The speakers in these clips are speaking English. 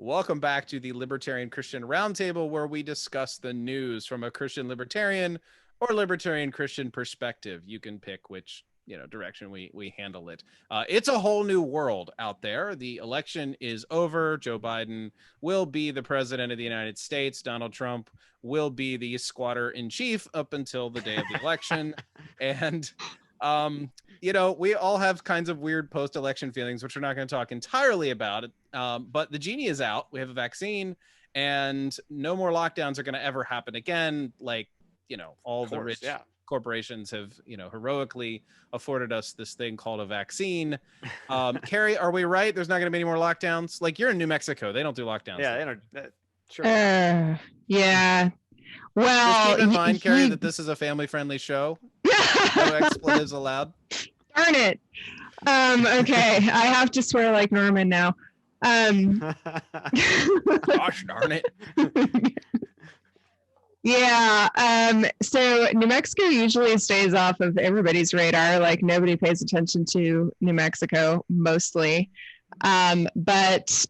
Welcome back to the Libertarian Christian Roundtable, where we discuss the news from a Christian libertarian or libertarian Christian perspective. You can pick which direction we handle it. It's a whole new world out there. The election is over. Joe Biden will be the president of the United States. Donald Trump will be the squatter in chief up until the day of the election. And we all have kinds of weird post-election feelings, which we're not going to talk entirely about. But the genie is out. We have a vaccine, and no more lockdowns are going to ever happen again. All the rich corporations have, heroically afforded us this thing called a vaccine. Kerry, are we right? There's not going to be any more lockdowns? Like, you're in New Mexico. They don't do lockdowns. Yeah, they don't. Sure. Yeah. Well, just keep in mind, Kerry, that this is a family-friendly show. No expletives allowed. Darn it. Okay, I have to swear like Norman now. Gosh darn it. Yeah. So New Mexico usually stays off of everybody's radar. Like, nobody pays attention to New Mexico mostly. But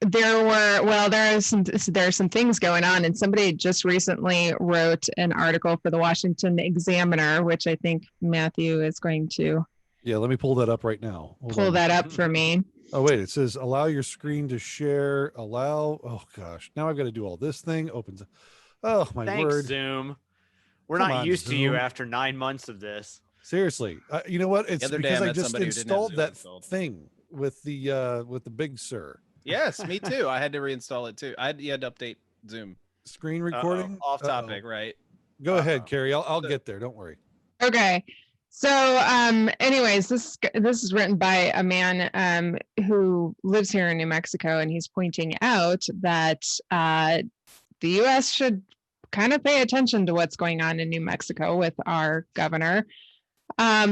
there are some things going on, and somebody just recently wrote an article for the Washington Examiner, which I think Matthew is going to let me pull that up right now. Pull that up for me. Oh wait, it says allow your screen to share. Oh gosh, now I've got to do all this thing. Opens. Oh my Thanks, word. Zoom. We're not used to you after 9 months of this. Seriously, you know what? It's because I just installed that thing with the Big Sur. Yes, me too. I had to reinstall it too. You had to update Zoom. Screen recording? Off topic, right? Go ahead, Kerry. I'll get there. Don't worry. Okay. So, anyways, this is written by a man who lives here in New Mexico, and he's pointing out that the U.S. should kind of pay attention to what's going on in New Mexico with our governor,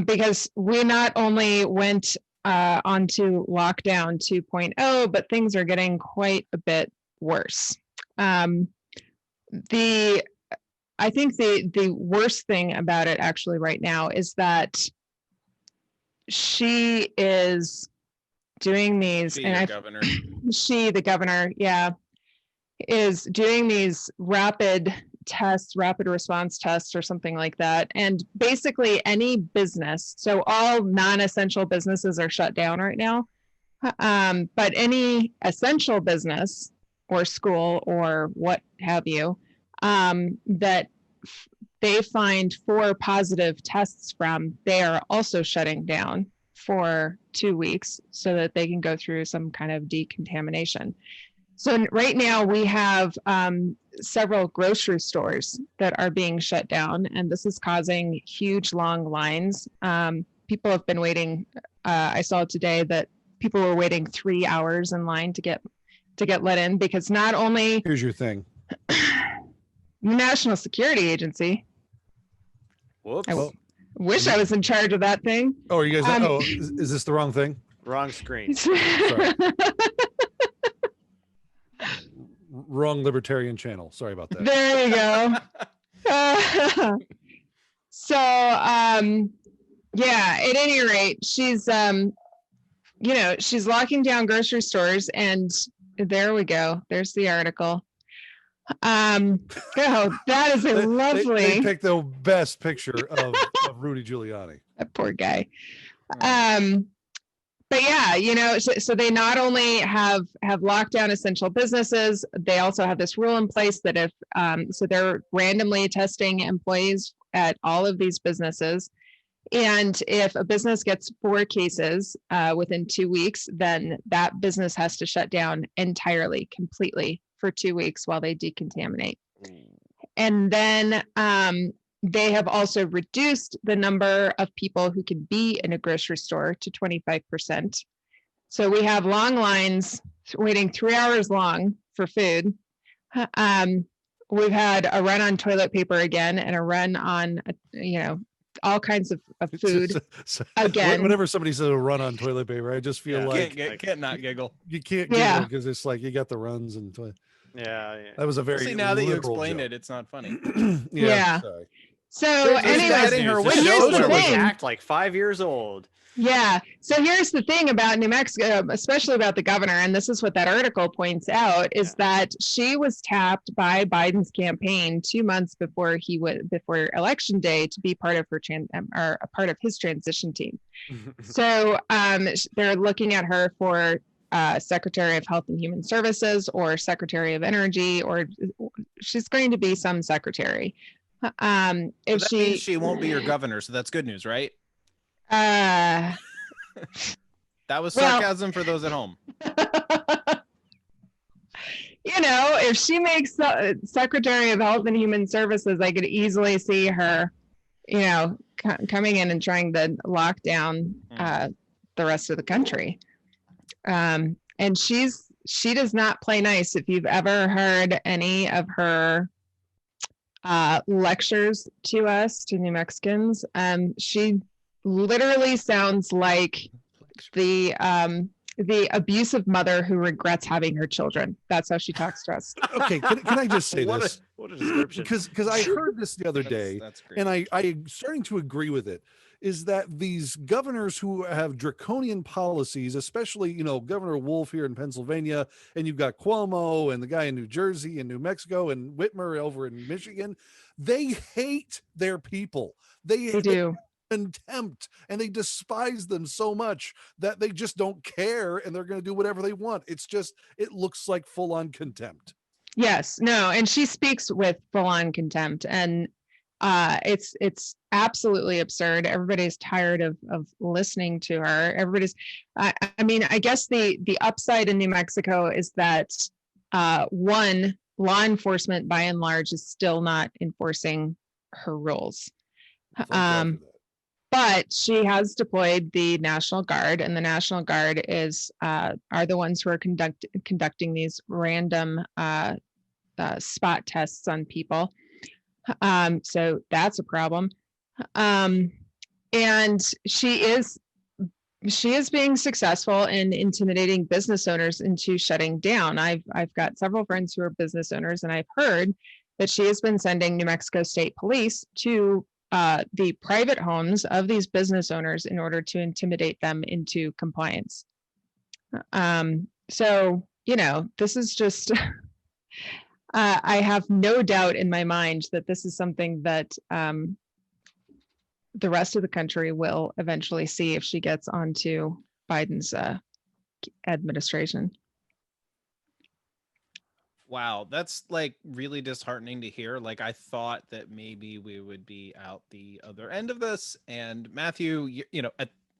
because we not only went onto lockdown 2.0, but things are getting quite a bit worse. I think the worst thing about it actually right now is that she is doing these, the governor, is doing these rapid response tests or something like that. And basically any business, so all non-essential businesses are shut down right now. But any essential business or school or what have you, that they find 4 positive tests from, they are also shutting down for 2 weeks so that they can go through some kind of decontamination. So right now we have several grocery stores that are being shut down, and this is causing huge long lines. People have been waiting. I saw today that people were waiting 3 hours in line to get let in, because not only here's your thing. National Security Agency. Whoops. I wish I was in charge of that thing. Oh, are you guys? Is this the wrong thing? Wrong screen. Sorry. Wrong libertarian channel. Sorry about that. There you go. So, at any rate, she's, she's locking down grocery stores, and there we go. There's the article. That is a lovely. They picked the best picture of Rudy Giuliani. That poor guy. But so they not only have locked down essential businesses, they also have this rule in place that if so they're randomly testing employees at all of these businesses, and if a business gets 4 cases within 2 weeks, then that business has to shut down entirely, completely for 2 weeks while they decontaminate. And then they have also reduced the number of people who can be in a grocery store to 25%. So we have long lines waiting 3 hours long for food. We've had a run on toilet paper again, and a run on, all kinds of food again. Whenever somebody says a run on toilet paper, I just feel like can't not giggle. You can't giggle because it's like you got the runs and yeah. That was a very now that you explained joke. it, it's not funny. Yeah. Sorry. So anyways, her the here's the show was thing. act like 5 years old. Yeah. So here's the thing about New Mexico, especially about the governor, and this is what that article points out, is that she was tapped by Biden's campaign 2 months before before election day to be part of or a part of his transition team. So they're looking at her for Secretary of Health and Human Services or Secretary of Energy, or she's going to be some secretary. If that means she won't be your governor, so that's good news, right? That was sarcasm for those at home. If she makes Secretary of Health and Human Services, I could easily see her, coming in and trying to lock down the rest of the country. And she does not play nice. If you've ever heard any of her lectures to us, to New Mexicans, she literally sounds like the abusive mother who regrets having her children. That's how she talks to us. Okay, can I just say this? What a description. Because I heard this the other day, that's great. and I'm starting to agree with it, is that these governors who have draconian policies, especially, Governor Wolf here in Pennsylvania, and you've got Cuomo and the guy in New Jersey and New Mexico and Whitmer over in Michigan, they hate their people. They do. Contempt, and they despise them so much that they just don't care, and they're going to do whatever they want. It looks like full-on contempt. Yes, no, and she speaks with full-on contempt, and it's absolutely absurd. Everybody's tired of listening to her. I guess the upside in New Mexico is that one, law enforcement by and large is still not enforcing her rules. But she has deployed the National Guard, and the National Guard are the ones who are conducting these random spot tests on people. So that's a problem. And she is being successful in intimidating business owners into shutting down. I've got several friends who are business owners, and I've heard that she has been sending New Mexico State Police to the private homes of these business owners in order to intimidate them into compliance. So, this is just, I have no doubt in my mind that this is something that the rest of the country will eventually see if she gets onto Biden's administration. Wow, that's like really disheartening to hear. Like, I thought that maybe we would be out the other end of this. And Matthew,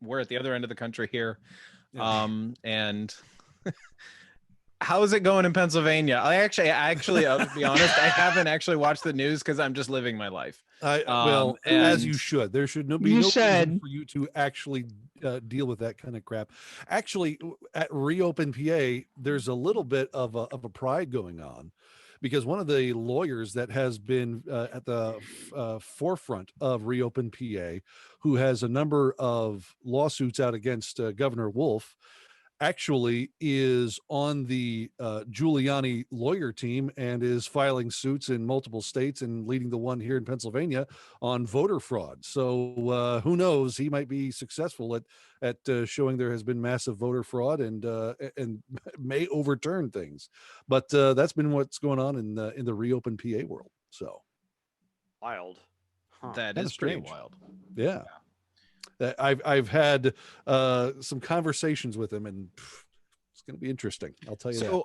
we're at the other end of the country here. And how is it going in Pennsulvania? I actually, to be honest, I haven't actually watched the news because I'm just living my life. As you should. There should be no reason for you to actually deal with that kind of crap. Actually, at Reopen PA, there's a little bit of a pride going on, because one of the lawyers that has been at the forefront of Reopen PA, who has a number of lawsuits out against Governor Wolf, actually is on the Giuliani lawyer team and is filing suits in multiple states and leading the one here in Pennsylvania on voter fraud. So who knows, he might be successful at showing there has been massive voter fraud and may overturn things. But that's been what's going on in the Reopen PA world. So wild. Huh. That is pretty wild. Yeah. I've had some conversations with him, and it's going to be interesting. I'll tell you that. So